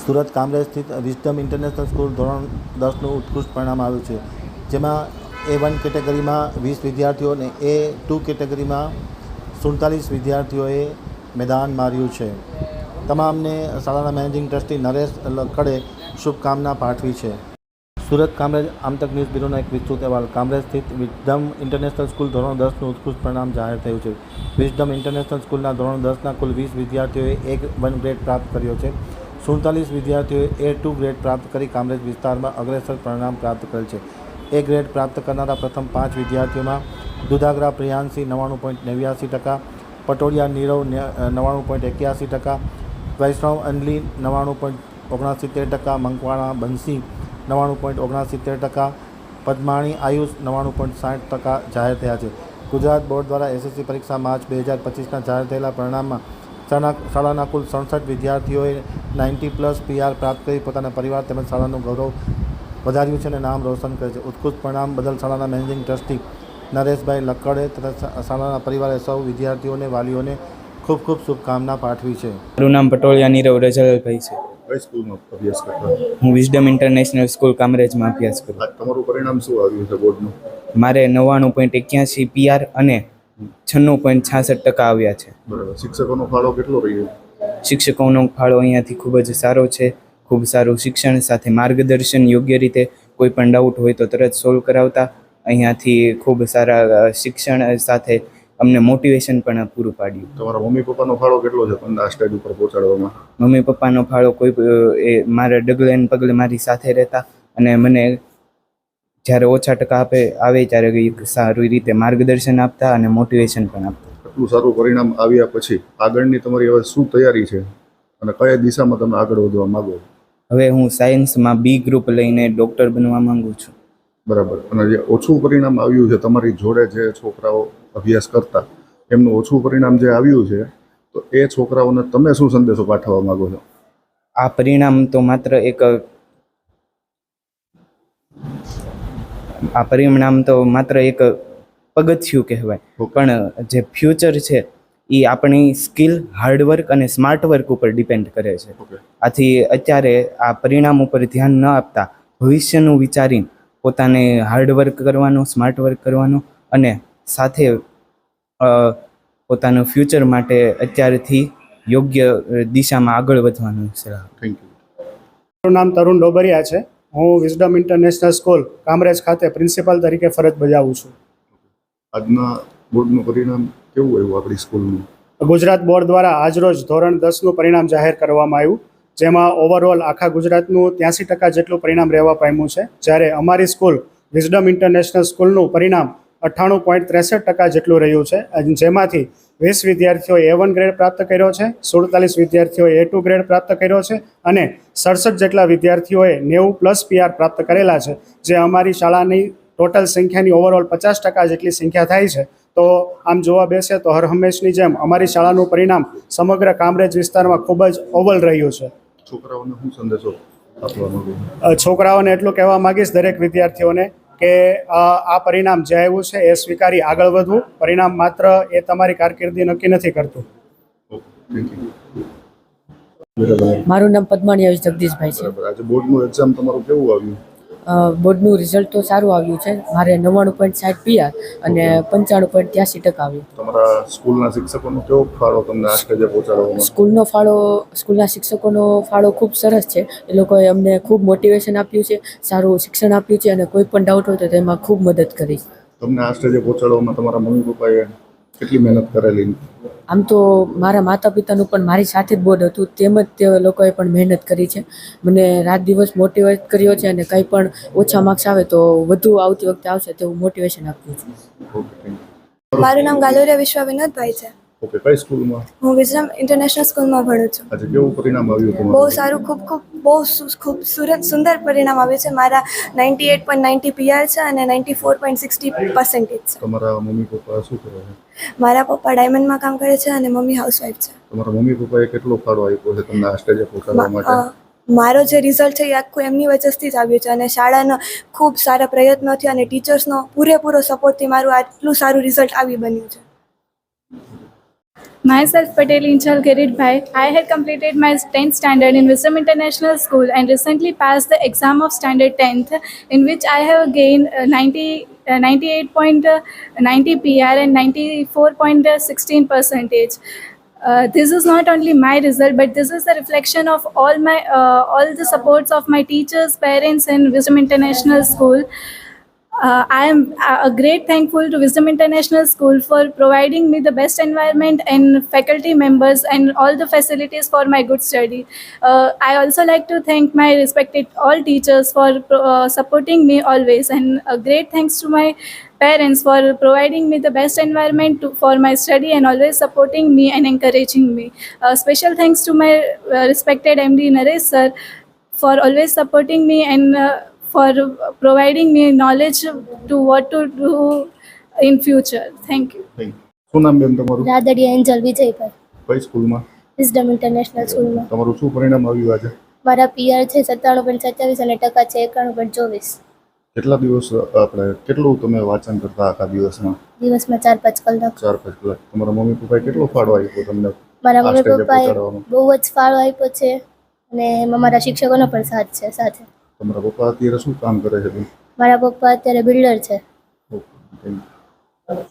સુરત કામરેજ સ્થિત wisdom international school ધોરણ 10નું ઉત્કૃષ્ટ પરિણામ આવ્યું છે, જેમાં A1 કેટેગરીમાં 20 વિદ્યાર્થીઓ અને A2 કેટેગરીમાં 47 વિદ્યાર્થીઓએ મેદાન માર્યું છે. તમામને શાળાના મેનેજિંગ ટ્રસ્ટી નરેશ લક્કડે શુભકામના પાઠવી છે. સુરત કામરેજ આમતક ન્યૂઝ બ્યુરોનો એક વિસ્તૃત અહેવાલ. કામરેજ સ્થિત વિઝડમ ઇન્ટરનેશનલ સ્કૂલ ધોરણ 10નું ઉત્કૃષ્ટ પરિણામ જાહેર થયું છે. વિઝડમ ઇન્ટરનેશનલ સ્કૂલના ધોરણ 10ના કુલ 20 વિદ્યાર્થીઓએ A1 ગ્રેડ પ્રાપ્ત કર્યો છે. 47 વિદ્યાર્થીઓએ A2 ગ્રેડ પ્રાપ્ત કરી કામરેજ વિસ્તારમાં અગ્રેસર પરિણામ પ્રાપ્ત કરેલ છે. A ગ્રેડ પ્રાપ્ત કરનારા પ્રથમ 5 વિદ્યાર્થીઓમાં દુધાગરા પ્રિયાંશી 99.89%, પટોડિયા નીરવ 99.81%, વૈષ્ણવ અંજલિ 99.69%, મંકવાણા બંસી 99.69%, પદ્માણી આયુષ 99.60% જાહેર થયા છે. ગુજરાત બોર્ડ દ્વારા SSC પરીક્ષા માર્ચ 2025ના જાહેર થયેલા પરિણામમાં શાળાના કુલ 67 વિદ્યાર્થીઓએ 90+ PR પ્રાપ્ત કરી પોતાના પરિવાર તેમજ શાળાનું ગૌરવ વધાર્યું છે અને નામ રોશન કરે છે. ઉત્કૃષ્ટ પરિણામ બદલ શાળાના મેનેજિંગ ટ્રસ્ટી નરેશભાઈ લક્કડે તથા શાળાના પરિવારે સૌ વિદ્યાર્થીઓને વાલીઓને ખૂબ ખૂબ શુભકામના પાઠવી છે. મારું નામ પટોળિયા નીરવ રજલભાઈ છે. કઈ સ્કૂલમાં અભ્યાસ કરતા? હું વિઝડમ ઇન્ટરનેશનલ સ્કૂલ કામરેજમાં અભ્યાસ કરું. તમારું પરિણામ શું આવ્યું છે બોર્ડનું? મારે 99.81 PR અને 96.66% આવ્યા છે. બરાબર. શિક્ષકોનો ફાળો કેટલો રહ્યો? શિક્ષકોનો ફાળો અહીંયાથી ખૂબ જ સારો છે. ખૂબ સારું શિક્ષણ સાથે માર્ગદર્શન, યોગ્ય રીતે કોઈ પણ ડાઉટ હોય તો તરત સોલ્વ કરાવતા. અહીંયાથી ખૂબ સારા શિક્ષણ સાથે અમને મોટિવેશન પણ પૂરું પાડ્યું. તમારા મમ્મી પપ્પાનો ફાળો કેટલો છે તમને આ સ્ટેજ ઉપર પહોંચાડવામાં? મમ્મી પપ્પાનો ફાળો મારા ડગલે ને પગલે મારી સાથે રહેતા અને મને જ્યારે ઓછા ટકા આવે ત્યારે સારી રીતે માર્ગદર્શન આપતા અને મોટિવેશન પણ આપતા. આટલું સારું પરિણામ આવ્યા પછી આગળની તમારી હવે શું તૈયારી છે અને કયા દિશામાં તમે આગળ વધવા માંગો? હવે હું સાયન્સમાં B ગ્રુપ લઈને ડૉક્ટર બનવા માંગુ છું. બરાબર. અને જે ઓછું પરિણામ આવ્યું છે તમારી જોડે જે છોકરાઓ અભ્યાસ કરતા એમનું ઓછું પરિણામ જે આવ્યું છે તો એ છોકરાઓને તમે શું સંદેશો પાઠવવા માંગો છો? આ પરિણામ તો માત્ર એક પગથિયું કહેવાય, પણ જે ફ્યુચર છે એ આપણી સ્કિલ, હાર્ડવર્ક અને સ્માર્ટ વર્ક ઉપર ડિપેન્ડ કરે છે. આથી અત્યારે આ પરિણામ ઉપર ધ્યાન ન આપતા ભવિષ્યનું વિચારીને પોતાને હાર્ડવર્ક કરવાનું, સ્માર્ટ વર્ક કરવાનું અને સાથે પોતાનું ફ્યુચર માટે અત્યારથી યોગ્ય દિશામાં આગળ વધવાનું સલાહ. Thank you. મારું નામ તરુણ ડોબરિયા છે. હું વિઝડમ ઇન્ટરનેશનલ સ્કૂલ કામરેજ ખાતે પ્રિન્સિપાલ તરીકે ફરજ બજાવું છું. આજના બોર્ડનું પરિણામ કેવું આવ્યું આપણી સ્કૂલનું? ગુજરાત બોર્ડ દ્વારા આજરોજ ધોરણ 10નું પરિણામ જાહેર કરવામાં આવ્યું, જેમાં ઓવરઓલ આખા ગુજરાતનું 83% જેટલું પરિણામ રહેવા પામ્યું છે. જ્યારે અમારી સ્કૂલ વિઝડમ ઇન્ટરનેશનલ સ્કૂલનું પરિણામ 98.63% જેટલું રહ્યું છે, જેમાંથી 20 વિદ્યાર્થીઓએ A1 ગ્રેડ પ્રાપ્ત કર્યો છે, 47 વિદ્યાર્થીઓએ A2 ગ્રેડ પ્રાપ્ત કર્યો છે અને 67 જેટલા વિદ્યાર્થીઓએ 90+ PR પ્રાપ્ત કરેલા છે, જે અમારી શાળાની ટોટલ સંખ્યાની ઓવરઓલ 50% જેટલી સંખ્યા થાય છે. તો આમ જોવા બેસે તો હર હંમેશની જેમ અમારી શાળાનું પરિણામ સમગ્ર કામરેજ વિસ્તારમાં ખૂબ જ અવ્વલ રહ્યું છે. છોકરાઓને શું સંદેશો આપવા માંગો? છોકરાઓને એટલું કહેવા માંગીશ, દરેક વિદ્યાર્થીઓને, કે આ પરિણામ જે આવ્યું છે એ સ્વીકારી આગળ વધવું. પરિણામ માત્ર એ તમારી કારકિર્દી નક્કી નથી કરતું. મારું નામ પદ્માણી આયુષ જગદીશભાઈ છે. આજે બોર્ડનું એક્ઝામ તમારું કેવું આવ્યું? બોર્ડનું રિઝલ્ટ તો સારું આવ્યું છે. મારે 99.60 PR અને 95.83% આવ્યું. તમારા સ્કૂલના શિક્ષકોનો કેવો ફાળો તમને આ સ્ટેજે પહોંચાડવામાં? સ્કૂલના શિક્ષકોનો ફાળો ખૂબ સરસ છે. એ લોકોએ અમને ખૂબ મોટિવેશન આપ્યું છે, સારું શિક્ષણ આપ્યું છે અને કોઈ પણ ડાઉટ હોય તો તેમાં ખૂબ મદદ કરી. તમને આ સ્ટેજે પહોંચાડવામાં તમારા મમ્મી પપ્પાએ કેટલી મહેનત કરેલી? આમ તો મારા માતા પિતાનું પણ મારી સાથે જ બોર્ડ હતું, તેમજ તે લોકોએ પણ મહેનત કરી છે. મને રાત દિવસ મોટિવેટ કર્યો છે અને કંઈ પણ ઓછા માર્ક્સ આવે તો વધુ આવતી વખતે આવશે તેવું મોટિવેશન આપ્યું છે. મારું નામ ગાલોરિયા વિશ્વા વિનોદભાઈ છે. ઓકે. કઈ સ્કૂલમાં? હું વિઝડમ ઇન્ટરનેશનલ સ્કૂલમાં ભણું છું. આજે કેવું પરિણામ આવ્યું તમારું? બહુ સારું, બહુ સુંદર પરિણામ આવ્યું છે. મારા 98.90 PR છે અને 94.60% છે. તમારા મમ્મી પપ્પા શું કરે છે? મારા પપ્પા ડાયમંડમાં કામ કરે છે અને મમ્મી હાઉસવાઈફ છે. તમારા મમ્મી પપ્પાએ કેટલો ફાળો આપ્યો છે તમને આ સ્ટેજે પહોંચાડવા માટે? મારો જે રિઝલ્ટ છે એ આખું એમની વચ્ચેથી જ આવ્યું છે અને શાળાના ખૂબ સારા પ્રયત્નોથી અને ટીચર્સનો પૂરેપૂરો સપોર્ટથી મારું આટલું સારું રિઝલ્ટ આવી બન્યું છે. Myself, Patel Inchal Kirit Bhai. I had completed my 10th standard in Wisdom International School and recently passed the exam of Standard 10th, in which I have gained 98.90 PR and 94.16 percentage. This is not only my result, but this is the reflection of all the supports of my teachers, parents, and Wisdom International School. I am a great thankful to Wisdom International School for providing me the best environment and faculty members and all the facilities for my good study. I also like to thank my respected all teachers for supporting me always, and a great thanks to my parents for providing me the best environment for my study and always supporting me and encouraging me. Special thanks to my respected MD Naresh sir for always supporting me and for providing me knowledge to what to do in future. Thank you. શું નામ બેન તમારું? Radadiya Angel Vijaybhai, કઈ સ્કૂલમાં? Wisdom international સ્કૂલમાં. તમારું શું પરિણામ આવ્યું આજે? મારા પીઆર છે 97.27 અને ટકા છે 91.24. કેટલા દિવસ આપણે કેટલું તમે વાંચન કરતા આખા દિવસમાં? દિવસમાં 4-5 કલાક. 4-5 કલાક. તમારા મમ્મી પપ્પાએ કેટલો ફાળો આપ્યો તમને મારા આ મમ્મી સ્ટેજે પપ્પાએ પહોંચાડવામાં? બહુ જ ફાળો આપ્યો છે અને એમાં મારા શિક્ષકોનો પણ સાથ છે સાથે. તમારા પપ્પા અત્યારે શું કામ કરે છે બેન? મારા પપ્પા અત્યારે બિલ્ડર છે. Okay, thank you.